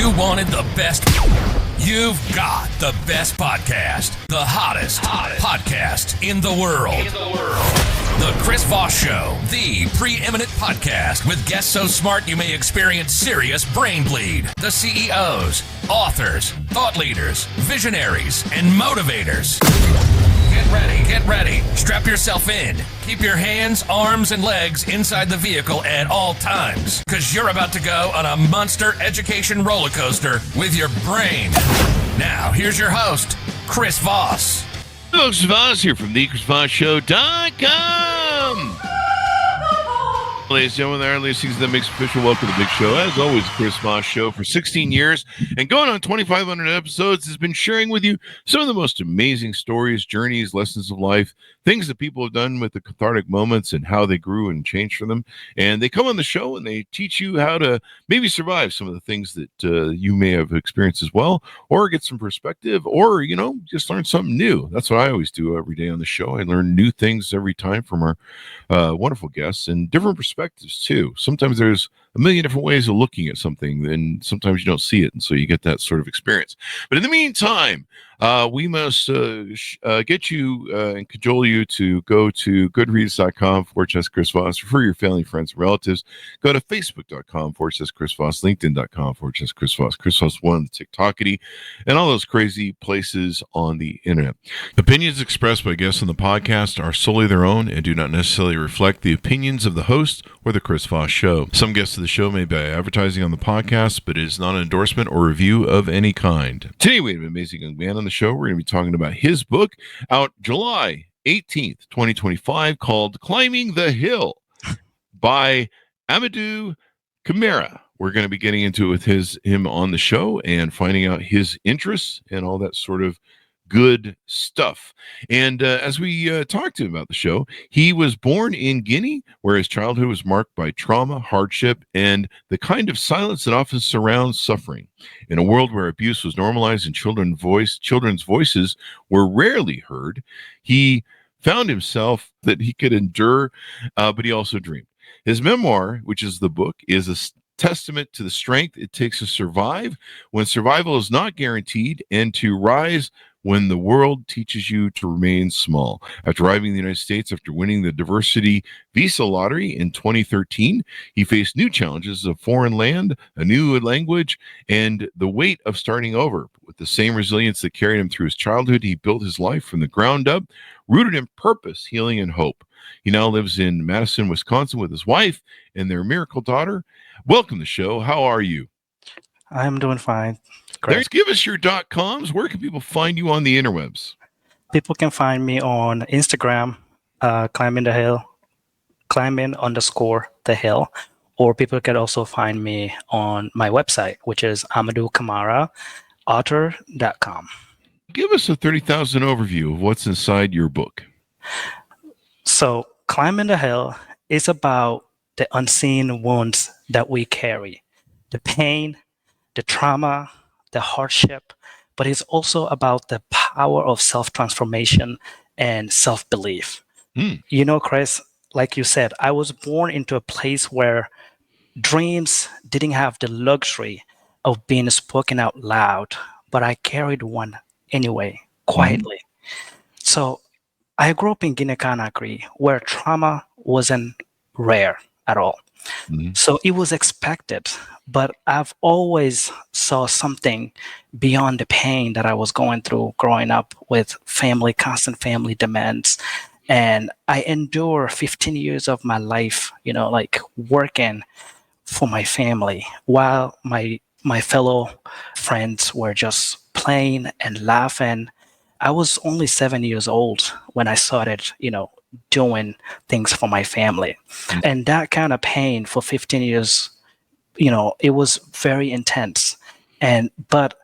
You wanted the best. You've got the best podcast. The hottest podcast in the world. The Chris Voss Show, the preeminent podcast with guests so smart you may experience serious brain bleed. The CEOs, authors, thought leaders, visionaries, and motivators. Get ready. Strap yourself in. Keep your hands, arms, and legs inside the vehicle at all times, because you're about to go on a monster education roller coaster with your brain. Now, here's your host, Chris Voss. Hello, Chris Voss here from thechrisvossshow.com. Ladies and gentlemen, our listeners, that makes official welcome to the big show. As always, Chris Voss Show for 16 years and going on 2,500 episodes has been sharing with you some of the most amazing stories, journeys, lessons of life, things that people have done with the cathartic moments and how they grew and changed for them. And they come on the show and they teach you how to maybe survive some of the things that you may have experienced as well, or get some perspective, or, just learn something new. That's what I always do every day on the show. I learn new things every time from our wonderful guests and different perspectives too. Sometimes there's a million different ways of looking at something, and sometimes you don't see it, and so you get that sort of experience. But in the meantime, we must get you and cajole you to go to goodreads.com/Chris Voss. Refer your family, friends, and relatives. Go to facebook.com/Chris Voss, linkedin.com/Chris Voss, Chris Voss 1, the TikTokity, and all those crazy places on the internet. Opinions expressed by guests on the podcast are solely their own and do not necessarily reflect the opinions of the host or the Chris Voss Show. Some guests of the show may be advertising on the podcast, but it is not an endorsement or review of any kind. Today we have an amazing young man on the show. We're going to be talking about his book out July 18th, 2025, called Climbing the Hill by Amadou, Camara. We're going to be getting into it with him on the show and finding out his interests and all that sort of good stuff. And as we talked to him about the show, he was born in Guinea, where his childhood was marked by trauma, hardship, and the kind of silence that often surrounds suffering. In a world where abuse was normalized and children's voices were rarely heard, he found himself that he could endure, but he also dreamed. His memoir, which is the book, is a testament to the strength it takes to survive when survival is not guaranteed, and to rise when the world teaches you to remain small. After arriving in the United States after winning the diversity visa lottery in 2013, he faced new challenges of foreign land, a new language, and the weight of starting over. With the same resilience that carried him through his childhood, he built his life from the ground up, rooted in purpose, healing, and hope. He now lives in Madison, Wisconsin with his wife and their miracle daughter. Welcome to the show. How are you? I'm doing fine. Great. Give us your .coms. Where can people find you on the interwebs? People can find me on Instagram, climbing_the hill, or people can also find me on my website, which is Amadou Camara, author.com. Give us a 30,000 overview of what's inside your book. So, Climbing the Hill is about the unseen wounds that we carry, the pain, the trauma, the hardship, but it's also about the power of self-transformation and self-belief. Chris, like you said, I was born into a place where dreams didn't have the luxury of being spoken out loud, but I carried one anyway, quietly. So I grew up in Guinea-Conakry, where trauma wasn't rare at all. So it was expected, but I've always saw something beyond the pain that I was going through growing up with constant family demands. And I endure 15 years of my life, working for my family while my fellow friends were just playing and laughing. I was only 7 years old when I started, doing things for my family. And that kind of pain for 15 years, it was very intense. But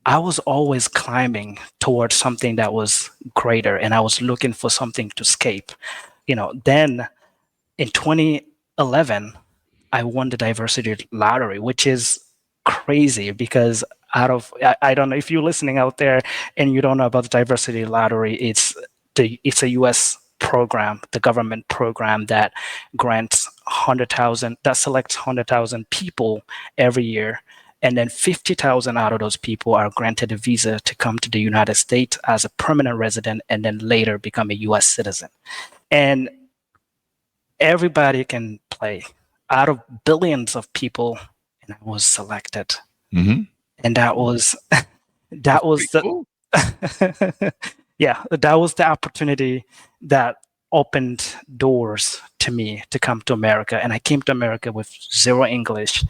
I was always climbing towards something that was greater, and I was looking for something to escape. Then in 2011, I won the diversity lottery, which is crazy because I don't know if you're listening out there and you don't know about the diversity lottery, it's a U.S. program, the government program that grants 100,000, that selects 100,000 people every year, And then 50,000 out of those people are granted a visa to come to the United States as a permanent resident and then later become a US citizen. And everybody can play. Out of billions of people, and I was selected. Mm-hmm. And that was the Cool. yeah, that was the opportunity that opened doors to me to come to America. And I came to America with zero English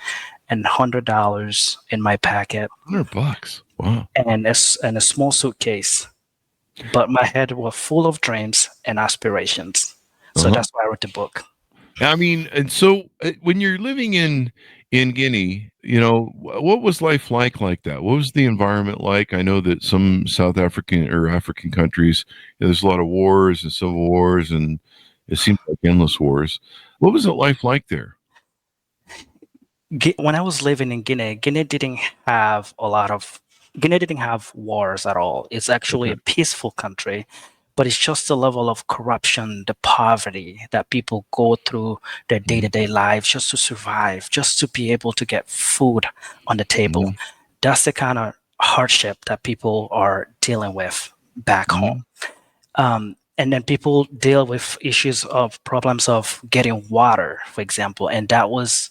and $100 in my pocket $100. Wow. and a small suitcase. But my head was full of dreams and aspirations. So that's why I wrote the book. I mean, and so when you're living in Guinea, you know, what was life like that? What was the environment like? I know that some South African or African countries, there's a lot of wars and civil wars, and it seems like endless wars. What was it like there? When I was living in Guinea, Guinea didn't have wars at all. It's actually a peaceful country, but it's just the level of corruption, the poverty that people go through their day-to-day lives just to survive, just to be able to get food on the table. That's the kind of hardship that people are dealing with back home. And then people deal with problems of getting water, for example, and that was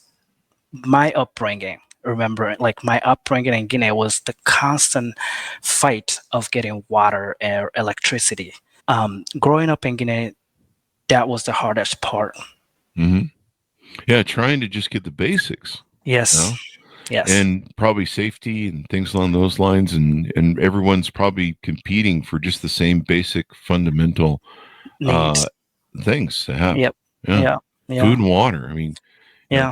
my upbringing. Remember, like my upbringing in Guinea was the constant fight of getting water or electricity. Growing up in Guinea, that was the hardest part. Yeah, trying to just get the basics. Yes. You know? Yes. And probably safety and things along those lines, and everyone's probably competing for just the same basic fundamental things to have. Yep. Yeah. Food and water. I mean,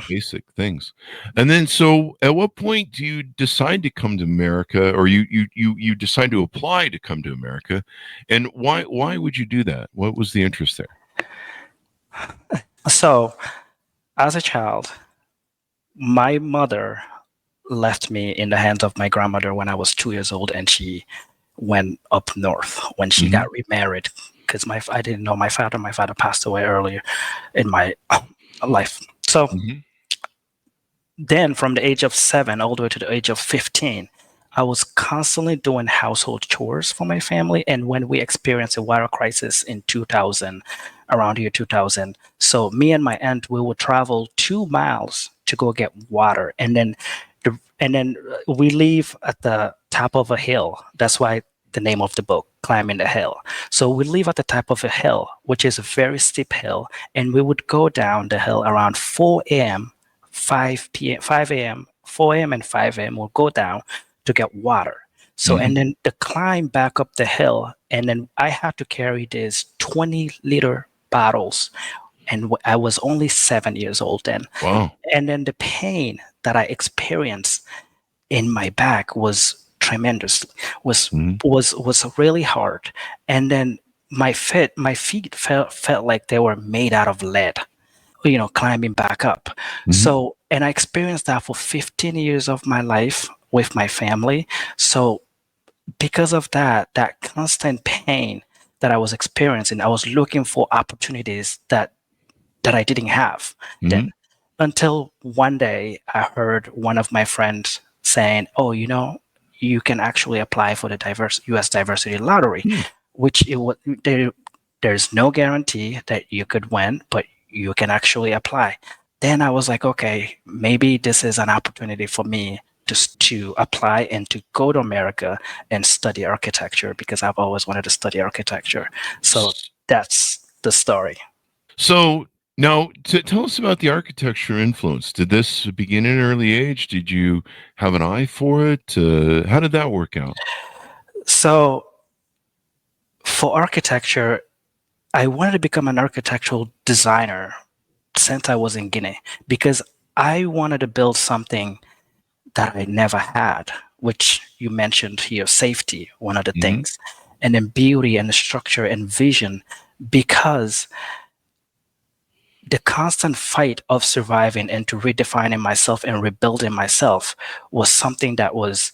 basic things. And then, so at what point do you decide to come to America, or you decide to apply to come to America, and why would you do that? What was the interest there? So, as a child, my mother left me in the hands of my grandmother when I was 2 years old, and she went up north when she got remarried because I didn't know my father. My father passed away earlier in my life. So then from the age of 7 all the way to the age of 15, I was constantly doing household chores for my family. And when we experienced a water crisis in 2000, around year 2000, so me and my aunt, we would travel 2 miles to go get water. And then we live at the top of a hill. That's why the name of the book, Climbing the Hill. So we live at the top of a hill, which is a very steep hill. And we would go down the hill around 4 a.m., 5 a.m., 4 a.m. and 5 a.m. We'll go down to get water. So, and then the climb back up the hill. And then I had to carry these 20-liter bottles. And I was only 7 years old then. Wow. And then the pain that I experienced in my back was tremendous, was really hard. And then my feet felt like they were made out of lead, climbing back up. So, and I experienced that for 15 years of my life with my family. So because of that constant pain that I was experiencing, I was looking for opportunities that I didn't have then, until one day I heard one of my friends saying, oh, you can actually apply for the U.S. diversity lottery, which there's no guarantee that you could win, but you can actually apply. Then I was like, okay, maybe this is an opportunity for me to apply and to go to America and study architecture, because I've always wanted to study architecture. So that's the story. So now, tell us about the architecture influence. Did this begin at an early age? Did you have an eye for it? How did that work out? So for architecture, I wanted to become an architectural designer since I was in Guinea, because I wanted to build something that I never had, which you mentioned here, safety, one of the things, and then beauty and the structure and vision, because the constant fight of surviving and to redefining myself and rebuilding myself was something that was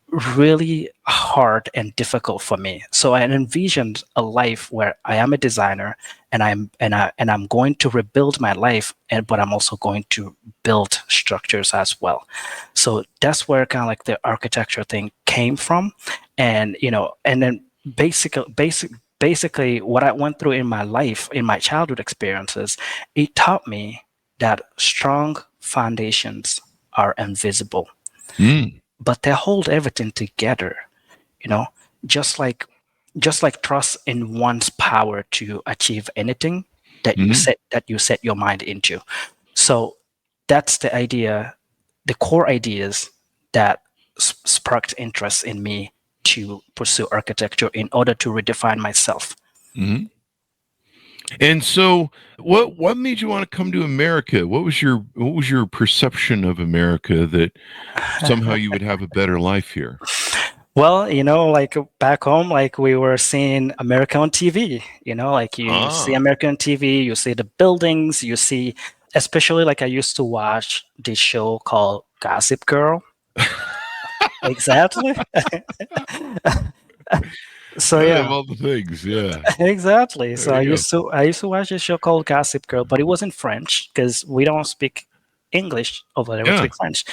really hard and difficult for me. So I envisioned a life where I am a designer and I'm going to rebuild my life, but I'm also going to build structures as well. So that's where kind of like the architecture thing came from. And and then basically what I went through in my life, in my childhood experiences, it taught me that strong foundations are invisible, but they hold everything together. You know, just like trust in one's power to achieve anything that you set your mind into. So that's the idea, the core ideas that sparked interest in me to pursue architecture in order to redefine myself. And so, what made you want to come to America? What was your perception of America that somehow you would have a better life here? Well, like back home, like we were seeing America on TV, like you see America on TV, you see the buildings, you see, especially like I used to watch this show called Gossip Girl. Exactly. So yeah, of all the things, yeah. Exactly. So I you used to watch a show called Gossip Girl, but it was in French because we don't speak English over there. We speak French.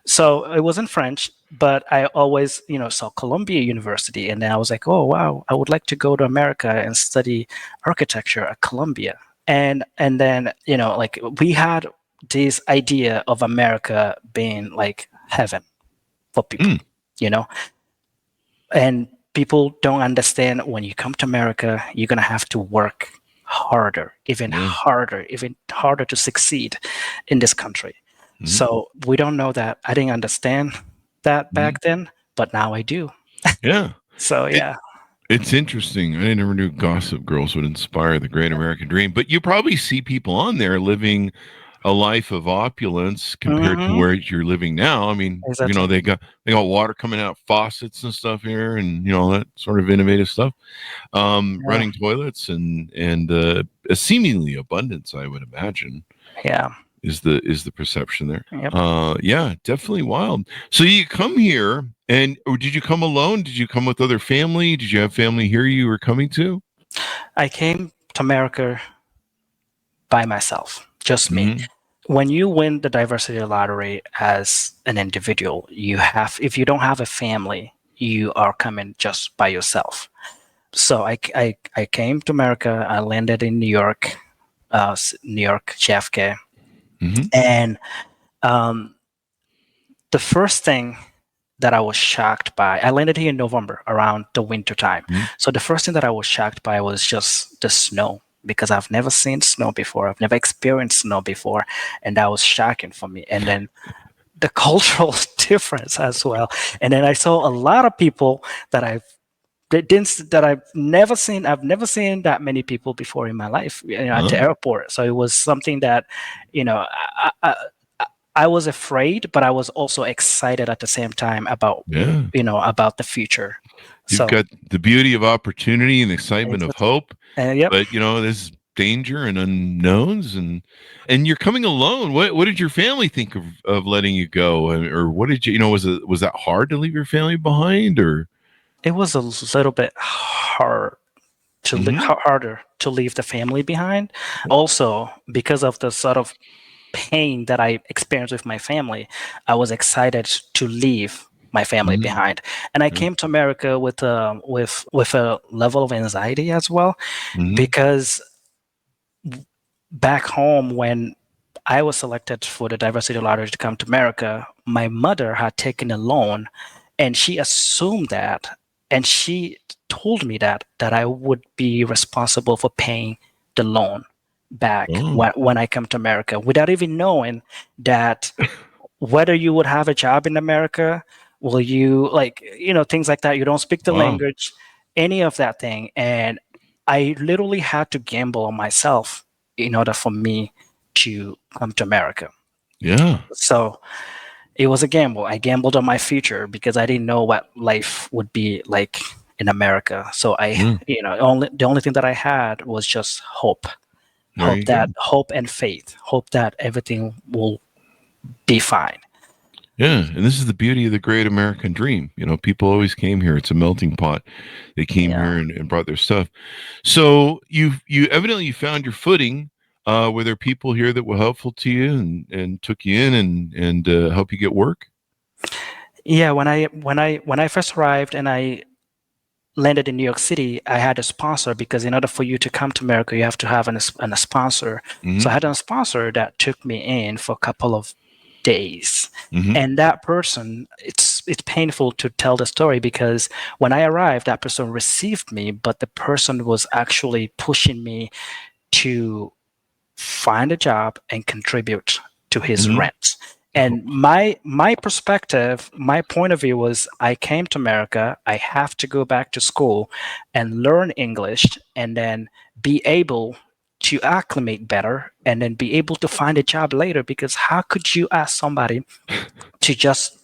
So it was in French, but I always, saw Columbia University, and then I was like, oh wow, I would like to go to America and study architecture at Columbia. And then, like we had this idea of America being like heaven for people, and people don't understand when you come to America, you're going to have to work harder, even harder to succeed in this country. So we don't know that. I didn't understand that back then, but now I do. Yeah. So yeah. It's interesting. I never knew Gossip Girls would inspire the great American dream, but you probably see people on there living a life of opulence compared to where you're living now. I mean, Exactly. they got water coming out of faucets and stuff here, and that sort of innovative stuff. Running toilets and a seemingly abundance, I would imagine. Yeah. Is the perception there? Yep. Yeah, definitely wild. So you come here, or did you come alone? Did you come with other family? Did you have family here you were coming to? I came to America by myself, just me. When you win the diversity lottery as an individual, if you don't have a family, you are coming just by yourself. So I came to America. I landed in New York, JFK. And the first thing that I was shocked by, I landed here in November around the winter time. So the first thing that I was shocked by was just the snow, because I've never seen snow before. I've never experienced snow before. And that was shocking for me. And then the cultural difference as well. And then I saw a lot of people that I've never seen. I've never seen that many people before in my life, at the airport. So it was something that, I was afraid, but I was also excited at the same time about, about the future. You've got the beauty of opportunity and excitement of hope, but there's danger and unknowns, and you're coming alone. What did your family think of letting you go, or what did you was that hard to leave your family behind, or? It was a little bit harder to leave the family behind. Also, because of the sort of pain that I experienced with my family, I was excited to leave my family behind. And I came to America with a level of anxiety as well, because back home, when I was selected for the diversity lottery to come to America, my mother had taken a loan, and she assumed that. And she told me that I would be responsible for paying the loan back when I come to America, without even knowing that whether you would have a job in America, will you, things like that. You don't speak the language, any of that thing. And I literally had to gamble on myself in order for me to come to America. Yeah. So it was a gamble. I gambled on my future because I didn't know what life would be like in America. So the only thing that I had was just hope. Hope and faith. Hope that everything will be fine. Yeah, and this is the beauty of the great American dream. People always came here. It's a melting pot. They came Yeah. here and brought their stuff. So you evidently found your footing. Were there people here that were helpful to you and took you in and help you get work? Yeah, when I first arrived and I landed in New York City, I had a sponsor because in order for you to come to America, you have to have a sponsor. Mm-hmm. So I had a sponsor that took me in for a couple of days. Mm-hmm. And that person, it's painful to tell the story because when I arrived, that person received me, but the person was actually pushing me to find a job and contribute to his Mhm. rent. And my perspective, my point of view was I came to America, I have to go back to school and learn English and then be able to acclimate better and then be able to find a job later, because how could you ask somebody to just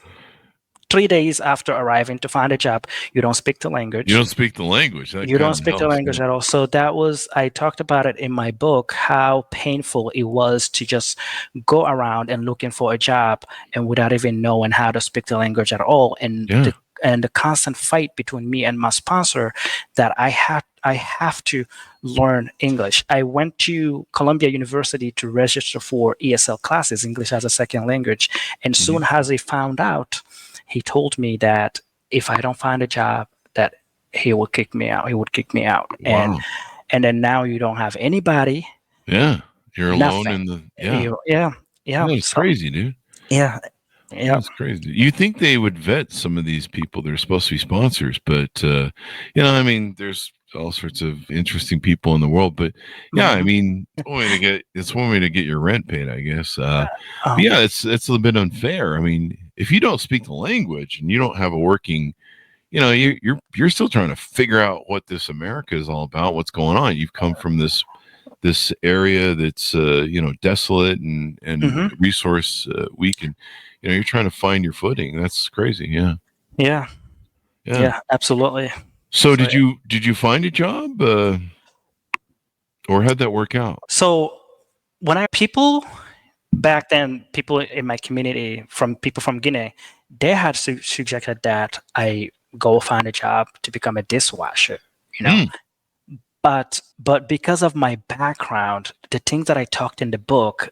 3 days after arriving to find a job, you don't speak the language. You don't speak the language. That You don't kind of speak the helps, language yeah. at all. So that was, I talked about it in my book, how painful it was to just go around and looking for a job and without even knowing how to speak the language at all. And Yeah. the constant fight between me and my sponsor that I have to learn English. I went to Columbia University to register for ESL classes, English as a second language. And soon as he found out, he told me that if I don't find a job, that he would kick me out. He would kick me out. Wow. And then now you don't have anybody. Yeah. You're alone Nothing. in the yeah. Yeah. That's So, crazy, dude. yeah. That's crazy. You think they would vet some of these people? They're supposed to be sponsors, but I mean, there's all sorts of interesting people in the world. But yeah, I mean, it's one way to get your rent paid, I guess. But yeah, it's a little bit unfair. I mean, if you don't speak the language and you don't have a working, you're still trying to figure out what this America is all about, what's going on. You've come from this area that's desolate and resource weak, and you're trying to find your footing. That's crazy. Yeah, absolutely. So did you find a job, or how'd that work out? So people back then, people in my community, people from Guinea, they had suggested that I go find a job to become a dishwasher. But because of my background, the things that I talked in the book,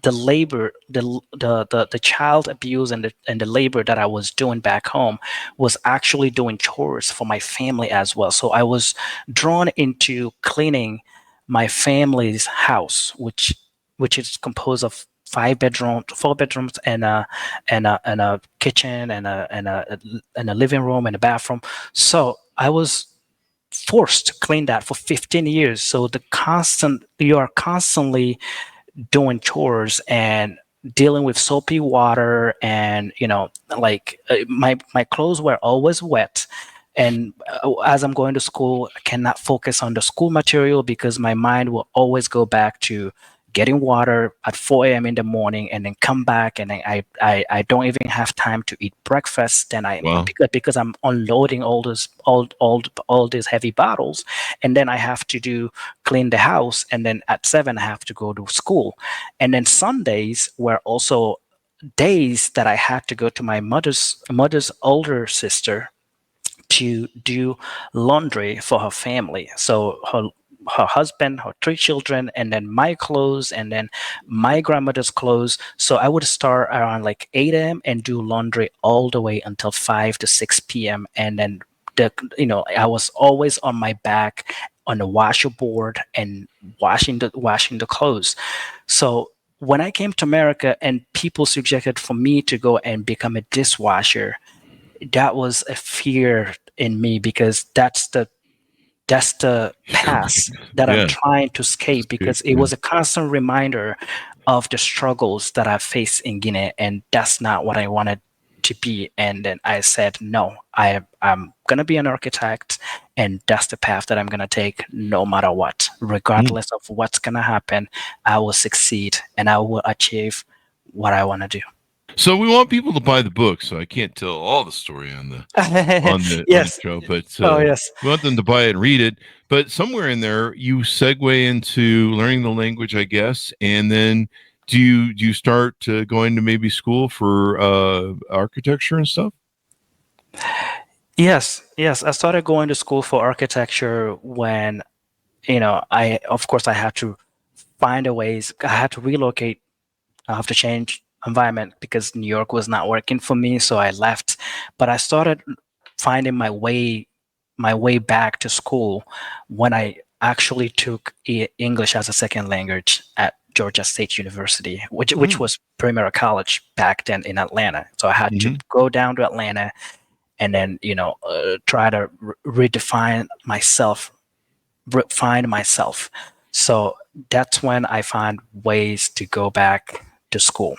the labor, the child abuse and the labor that I was doing back home was actually doing chores for my family as well. So I was drawn into cleaning my family's house, which is composed of 4 bedrooms and a kitchen and a living room and a bathroom. So I was forced to clean that for 15 years. So you are constantly doing chores and dealing with soapy water, and my clothes were always wet. And as I'm going to school, I cannot focus on the school material because my mind will always go back to getting water at 4 a.m. in the morning and then come back, and then I don't even have time to eat breakfast. Then because I'm unloading all these heavy bottles, and then I have to clean the house, and then at 7 I have to go to school. And then Sundays were also days that I had to go to my mother's older sister to do laundry for her family. So her husband, her 3 children, and then my clothes, and then my grandmother's clothes. So I would start around like 8 a.m. and do laundry all the way until 5 to 6 p.m. And then I was always on my back on the washboard and washing the clothes. So when I came to America and people suggested for me to go and become a dishwasher, that was a fear in me because that's the past that I'm trying to escape, because it was a constant reminder of the struggles that I faced in Guinea, and that's not what I wanted to be. And then I said, no, I'm going to be an architect, and that's the path that I'm going to take no matter what. Regardless of what's going to happen, I will succeed and I will achieve what I want to do. So we want people to buy the book, so I can't tell all the story on the show, but we want them to buy it and read it. But somewhere in there, you segue into learning the language, I guess, and then do you start going to maybe school for architecture and stuff? Yes. I started going to school for architecture when, I had to find a ways. I had to relocate. I have to change environment because New York was not working for me, so I left. But I started finding my way back to school when I actually took English as a second language at Georgia State University, which was Primera College back then in Atlanta. So I had to go down to Atlanta and then try to redefine myself, find myself. So that's when I found ways to go back to school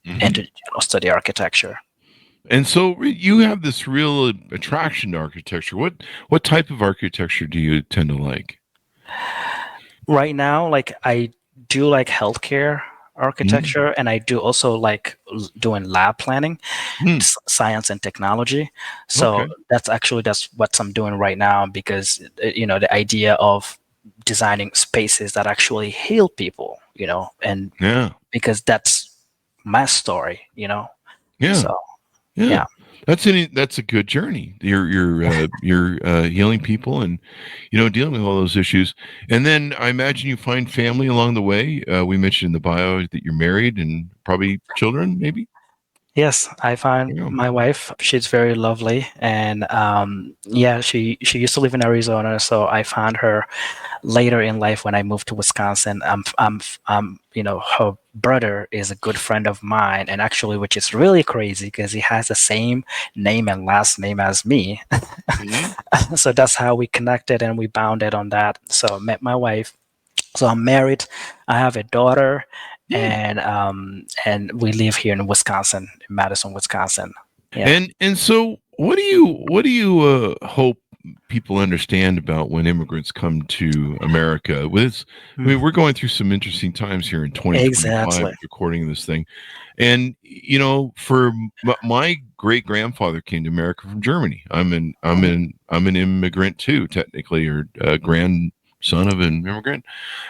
and to study architecture. And so you have this real attraction to architecture. What type of architecture do you tend to like? Right now, like I do like healthcare architecture, and I do also like doing lab planning, science and technology. So that's what I'm doing right now, because the idea of designing spaces that actually heal people, and because that's my story, So yeah. That's a good journey. You're healing people and dealing with all those issues. And then I imagine you find family along the way. We mentioned in the bio that you're married and probably children, maybe. Yes, I find my wife. She's very lovely, and she used to live in Arizona, so I found her later in life when I moved to Wisconsin. Her brother is a good friend of mine, and actually, which is really crazy because he has the same name and last name as me. So that's how we connected and we bonded on that. So I met my wife. So I'm married. I have a daughter, and we live here in Wisconsin, in Madison, Wisconsin. Yeah. And so what do you hope people understand about when immigrants come to America? I mean, we're going through some interesting times here in 2025 recording this thing. And for my great grandfather came to America from Germany. I'm an immigrant too, technically, or a grandson of an immigrant.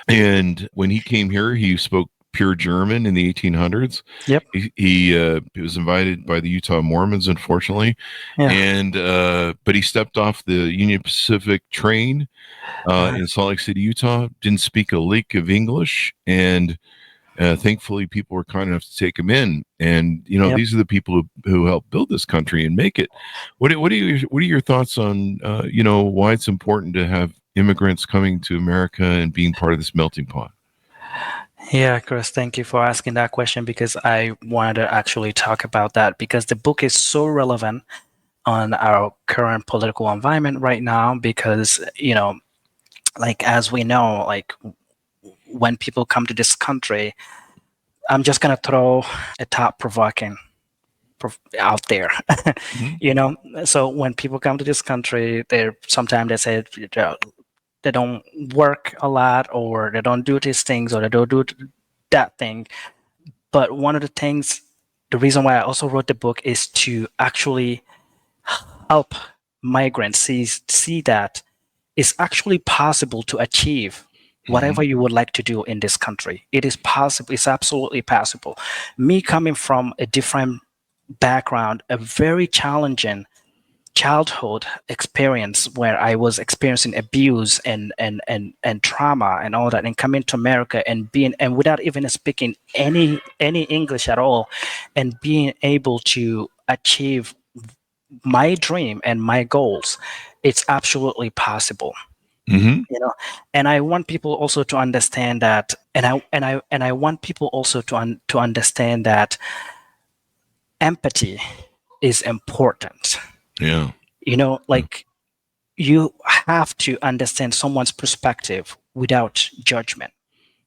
And when he came here, he spoke pure German in the 1800s. Yep. He was invited by the Utah Mormons, unfortunately, and but he stepped off the Union Pacific train in Salt Lake City, Utah. Didn't speak a lick of English, and thankfully, people were kind enough to take him in. And these are the people who helped build this country and make it. What are your thoughts on why it's important to have immigrants coming to America and being part of this melting pot? Yeah, Chris, thank you for asking that question, because I wanted to actually talk about that, because the book is so relevant on our current political environment right now, because, like, as we know, like, when people come to this country, I'm just going to throw a thought provoking out there. So when people come to this country, sometimes they say they don't work a lot, or they don't do these things, or they don't do that thing. But one of the things, the reason why I also wrote the book is to actually help migrants see that it's actually possible to achieve whatever you would like to do in this country. It is possible. It's absolutely possible. Me coming from a different background, a very challenging childhood experience where I was experiencing abuse and trauma and all that, and coming to America and without even speaking any English at all, and being able to achieve my dream and my goals, it's absolutely possible. And I want people also to understand that, and I want people also to understand that empathy is important. Yeah. Like, you have to understand someone's perspective without judgment.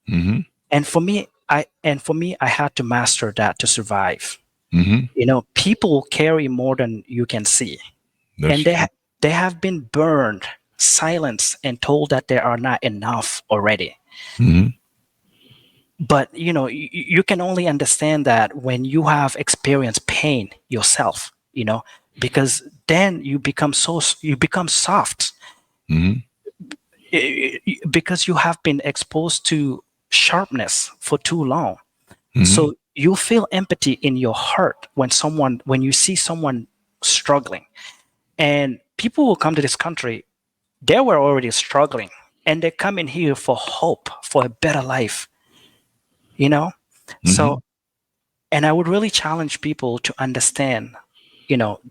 And for me, I had to master that to survive. People carry more than you can see. And they have been burned, silenced, and told that they are not enough already. But you can only understand that when you have experienced pain yourself, because then you become soft, because you have been exposed to sharpness for too long. So you feel empathy in your heart when you see someone struggling. And people who come to this country, they were already struggling, and they come in here for hope, for a better life, you know? So, and I would really challenge people to understand,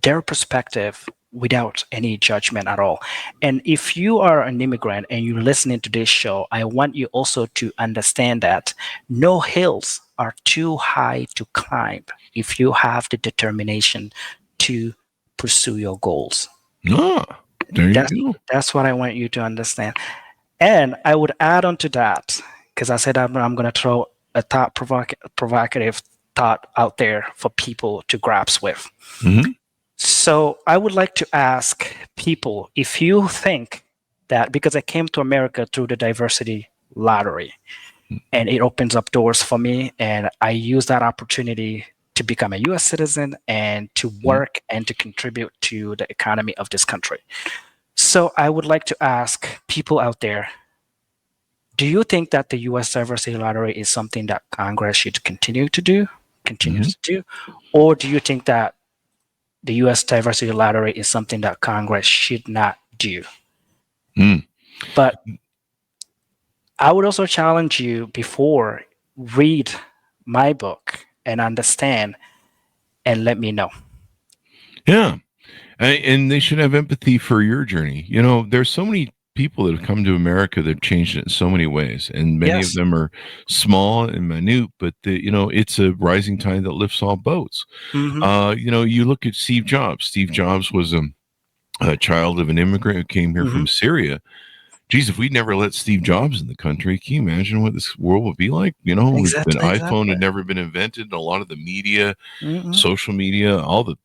their perspective without any judgment at all. And if you are an immigrant and you're listening to this show, I want you also to understand that no hills are too high to climb if you have the determination to pursue your goals. There you go. That's what I want you to understand. And I would add on to that, because I said I'm going to throw a thought provocative thought out there for people to grasp with. So I would like to ask people, if you think that, because I came to America through the diversity lottery, and it opens up doors for me, and I use that opportunity to become a U.S. citizen and to work and to contribute to the economy of this country. So I would like to ask people out there, do you think that the U.S. diversity lottery is something that Congress should continue to do, or do you think that the U.S. diversity lottery is something that Congress should not do? But I would also challenge you, before, read my book and understand, and let me know. Yeah. And they should have empathy for your journey. There's so many people that have come to America that have changed it in so many ways, and many of them are small and minute, but it's a rising tide that lifts all boats. You look at Steve Jobs. Steve Jobs was a child of an immigrant who came here from Syria. Geez, if we'd never let Steve Jobs in the country, can you imagine what this world would be like? iPhone had never been invented, and a lot of the media, social media, all the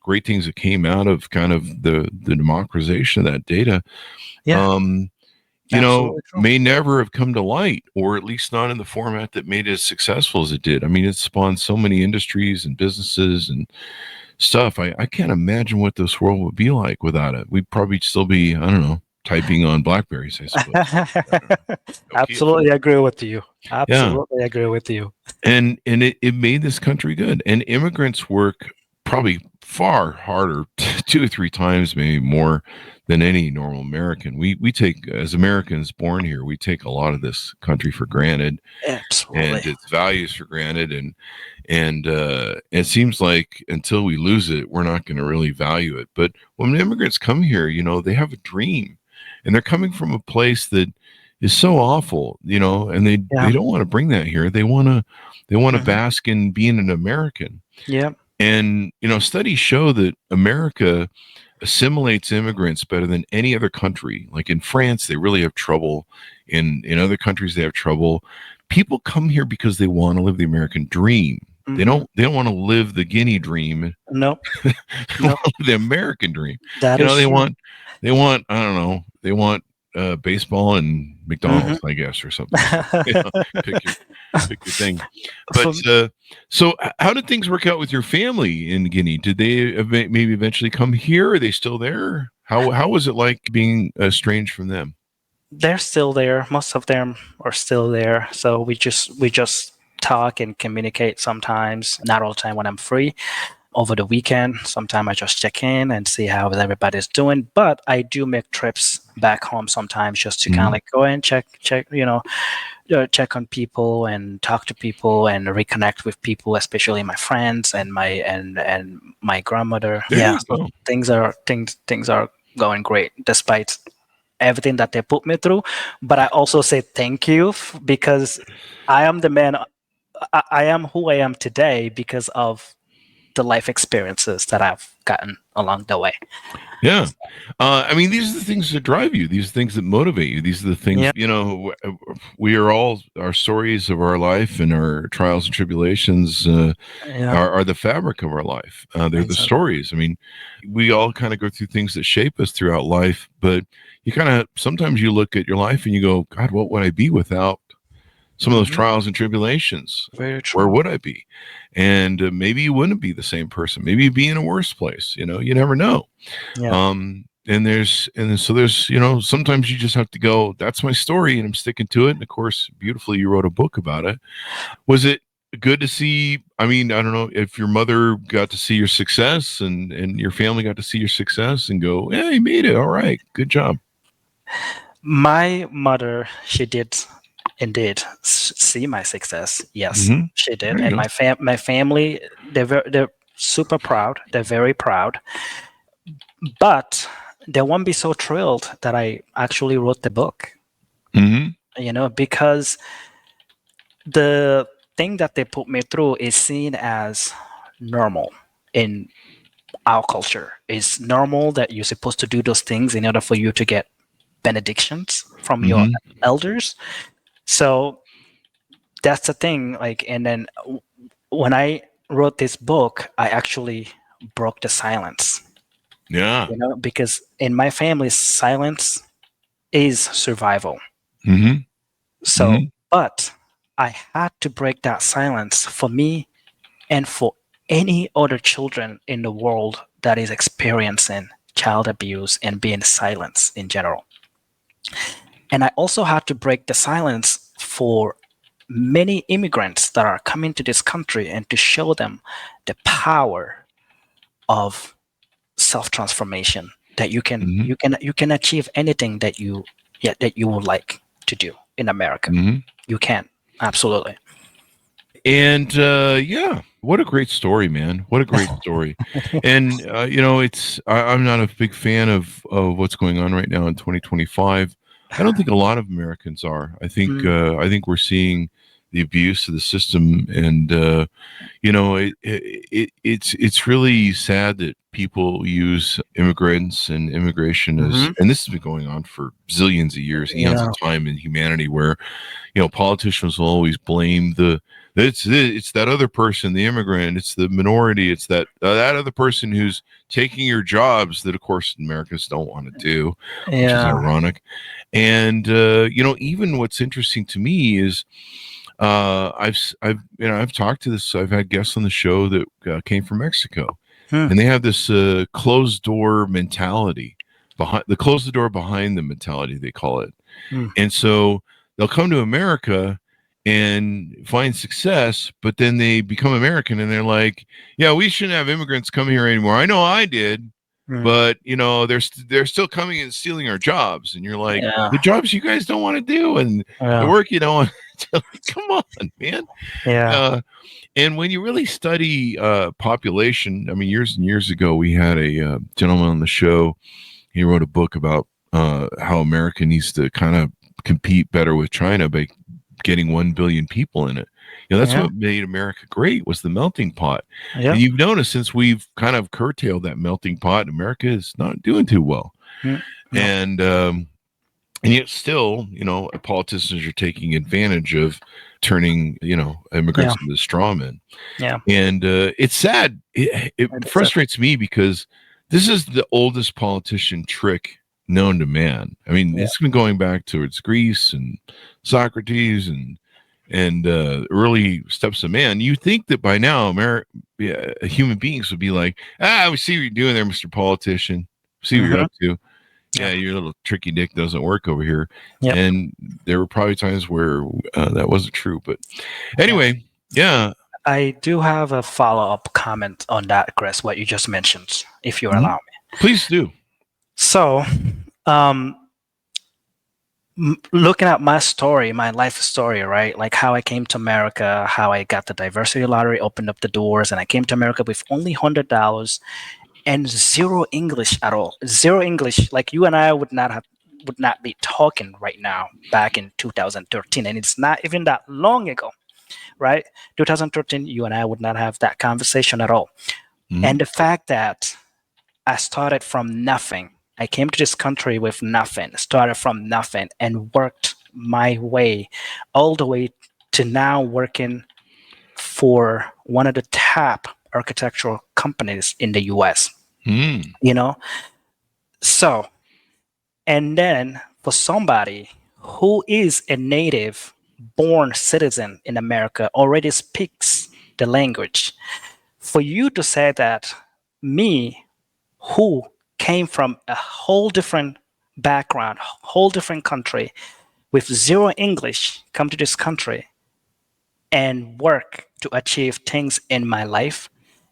great things that came out of kind of the democratization of that data, may never have come to light, or at least not in the format that made it as successful as it did. I mean, it spawned so many industries and businesses and stuff. I can't imagine what this world would be like without it. We'd probably still be, I don't know, typing on Blackberries, I suppose. Absolutely agree with you. Absolutely agree with you. And it made this country good. And immigrants work probably far harder, 2 or 3 times, maybe more, than any normal American. We take, as Americans born here, we take a lot of this country for granted. Absolutely. And its values for granted. And it seems like until we lose it, we're not going to really value it. But when immigrants come here, they have a dream, and they're coming from a place that is so awful, and they don't want to bring that here. They want to bask in being an American. Yeah. And, studies show that America assimilates immigrants better than any other country. Like in France, they really have trouble. In other countries, they have trouble. People come here because they want to live the American dream. They don't want to live the Guinea dream. Nope. The American dream. They want, I don't know, they want baseball and McDonald's, I guess, or something. Pick your thing. But so how did things work out with your family in Guinea? Did they maybe eventually come here? Are they still there? How was it like being estranged from them? They're still there. Most of them are still there. So we just talk and communicate sometimes. Not all the time when I'm free. Over the weekend, sometimes I just check in and see how everybody's doing. But I do make trips back home sometimes just to kind of like go and check, check on people and talk to people and reconnect with people, especially my friends and my grandmother. So things are going great despite everything that they put me through. But I also say thank you because I am the man. I am who I am today because of the life experiences that I've gotten along the way. Yeah. I mean, these are the things that drive you. These are the things that motivate you. These are the things, we are all, our stories of our life and our trials and tribulations are the fabric of our life. They're the stories. I mean, we all kind of go through things that shape us throughout life, but you kind of, sometimes you look at your life and you go, God, what would I be without some of those trials and tribulations? Very true. Where would I be? And maybe you wouldn't be the same person. Maybe you'd be in a worse place. You never know. Yeah. So there's, sometimes you just have to go, that's my story and I'm sticking to it. And of course, beautifully, you wrote a book about it. Was it good to see. I mean, I don't know if your mother got to see your success and your family got to see your success and go, yeah, you made it. All right. Good job. My mother, she did indeed see my success. Yes, she did. There you And go. my family, they're super proud. They're very proud. But they won't be so thrilled that I actually wrote the book, because the thing that they put me through is seen as normal in our culture. It's normal that you're supposed to do those things in order for you to get benedictions from your elders. So that's the thing. Like, and then when I wrote this book, I actually broke the silence. Yeah. Because in my family, silence is survival. So, but I had to break that silence for me and for any other children in the world that is experiencing child abuse and being silenced in general. And I also had to break the silence for many immigrants that are coming to this country and to show them the power of self-transformation, that you can achieve anything that you would like to do in America. You can, absolutely. And what a great story, man. What a great story. And I'm not a big fan of what's going on right now in 2025. I don't think a lot of Americans are. I think we're seeing the abuse of the system, and it's really sad that people use immigrants and immigration as, and this has been going on for zillions of years, eons of time in humanity, where politicians will always blame it's that other person, the immigrant, it's the minority, it's that other person who's taking your jobs that, of course, Americans don't want to do, which is ironic. And even what's interesting to me is I've talked to this. I've had guests on the show that came from Mexico, and they have this closed door mentality, close the door behind the mentality, they call it. And so they'll come to America and find success, but then they become American and they're like, yeah, we shouldn't have immigrants come here anymore. I know I did, but they're still coming and stealing our jobs. And you're like, the jobs you guys don't want to do and the work you don't want to do. Come on, man. And when you really study population, I mean, years and years ago, we had a gentleman on the show. He wrote a book about how America needs to kind of compete better with China by getting 1 billion people in it. That's what made America great, was the melting pot. And you've noticed since we've kind of curtailed that melting pot, America is not doing too well. And yet still, politicians are taking advantage of turning, immigrants into straw men. And it's sad. It frustrates me because this is the oldest politician trick known to man. I mean, it's been going back towards Greece and Socrates and early steps of man. You think that by now human beings would be like, we see what you're doing there, Mr. Politician. See what you're up to. Yeah, your little tricky dick doesn't work over here. And there were probably times where that wasn't true. But anyway, I do have a follow-up comment on that, Chris, what you just mentioned, if you allow me. Please do. So, looking at my story, my life story, right? Like how I came to America, how I got the diversity lottery, opened up the doors, and I came to America with only $100 and zero English at all. Zero English. Like you and I would not be talking right now back in 2013, and it's not even that long ago, right? 2013, you and I would not have that conversation at all. And the fact that I started from nothing. I came to this country with nothing, started from nothing, and worked my way all the way to now working for one of the top architectural companies in the US. So, and then for somebody who is a native born citizen in America, already speaks the language, for you to say that me, who came from a whole different background, whole different country, with zero English, come to this country and work to achieve things in my life.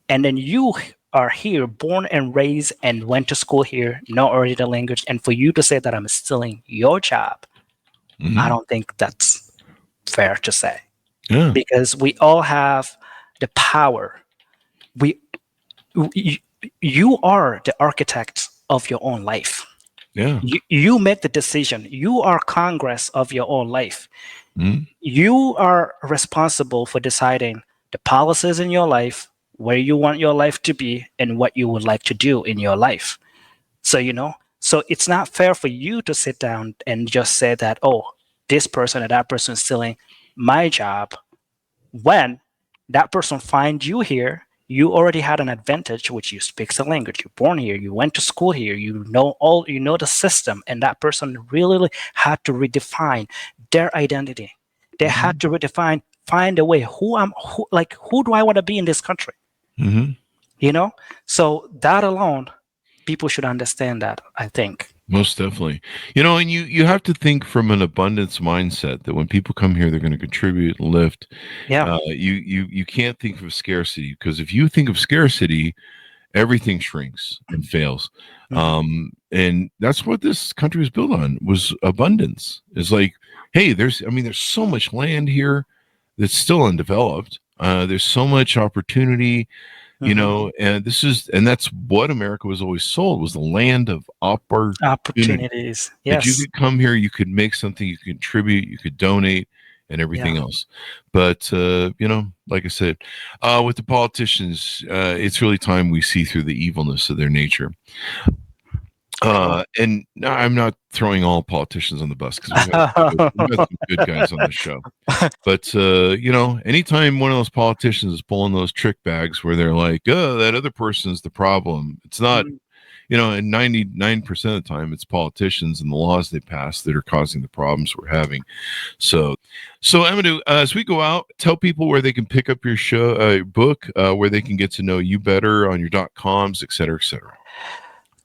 And then you are here, born and raised and went to school here, know already the language. And for you to say that I'm stealing your job, I don't think that's fair to say. Yeah. Because we all have the power. You are the architect of your own life. Yeah. You make the decision. You are Congress of your own life. Mm. You are responsible for deciding the policies in your life, where you want your life to be, and what you would like to do in your life. So, so it's not fair for you to sit down and just say that, oh, this person or that person is stealing my job, when that person finds you here. You already had an advantage, which you speak the language. You're born here. You went to school here. You know the system, and that person really had to redefine their identity. They had to find a way. Who do I want to be in this country? So that alone, people should understand that, I think. Most definitely. And you have to think from an abundance mindset that when people come here, they're going to contribute and lift. Yeah. You can't think of scarcity, because if you think of scarcity, everything shrinks and fails. And that's what this country was built on, was abundance. It's like, hey, there's so much land here that's still undeveloped. There's so much opportunity. And that's what America was always sold, was the land of opportunities. Yes. If you could come here, you could make something, you could contribute, you could donate, and everything else. But like I said, with the politicians, it's really time we see through the evilness of their nature. And I'm not throwing all politicians on the bus, because we've got some good guys on the show. But anytime one of those politicians is pulling those trick bags where they're like, "Oh, that other person's the problem," it's not. And 99% of the time, it's politicians and the laws they pass that are causing the problems we're having. So Amadou, as we go out, tell people where they can pick up your book, where they can get to know you better on your .coms, et cetera, et cetera.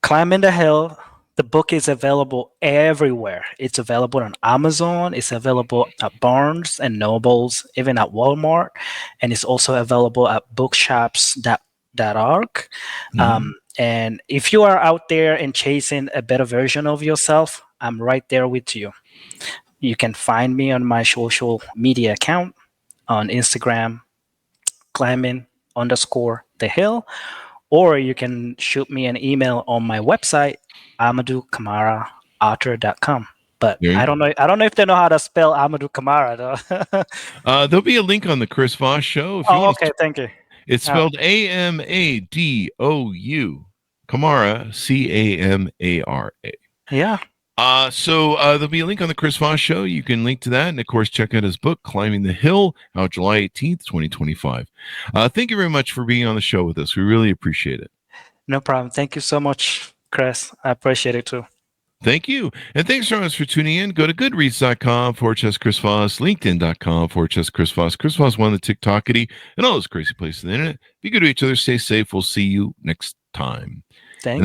Climbing the Hill. The book is available everywhere. It's available on Amazon. It's available at Barnes and Nobles, even at Walmart, and it's also available at bookshops.org. And if you are out there and chasing a better version of yourself, I'm right there with you. You can find me on my social media account on Instagram, climbing_the_hill. Or you can shoot me an email on my website, AmadouCamaraAuthor.com. But I don't know if they know how to spell Amadou Camara, though. There'll be a link on the Chris Voss Show. Okay, thank you. It's spelled Amadou, Camara, Camara. Yeah. So there'll be a link on the Chris Voss Show. You can link to that. And, of course, check out his book, Climbing the Hill, out July 18th, 2025. Thank you very much for being on the show with us. We really appreciate it. No problem. Thank you so much, Chris. I appreciate it, too. Thank you. And thanks so much for tuning in. Go to goodreads.com/Chris Voss, LinkedIn.com/Chris Voss. Chris Voss won the TikTokity and all those crazy places on the internet. Be good to each other. Stay safe. We'll see you next time. Thank you.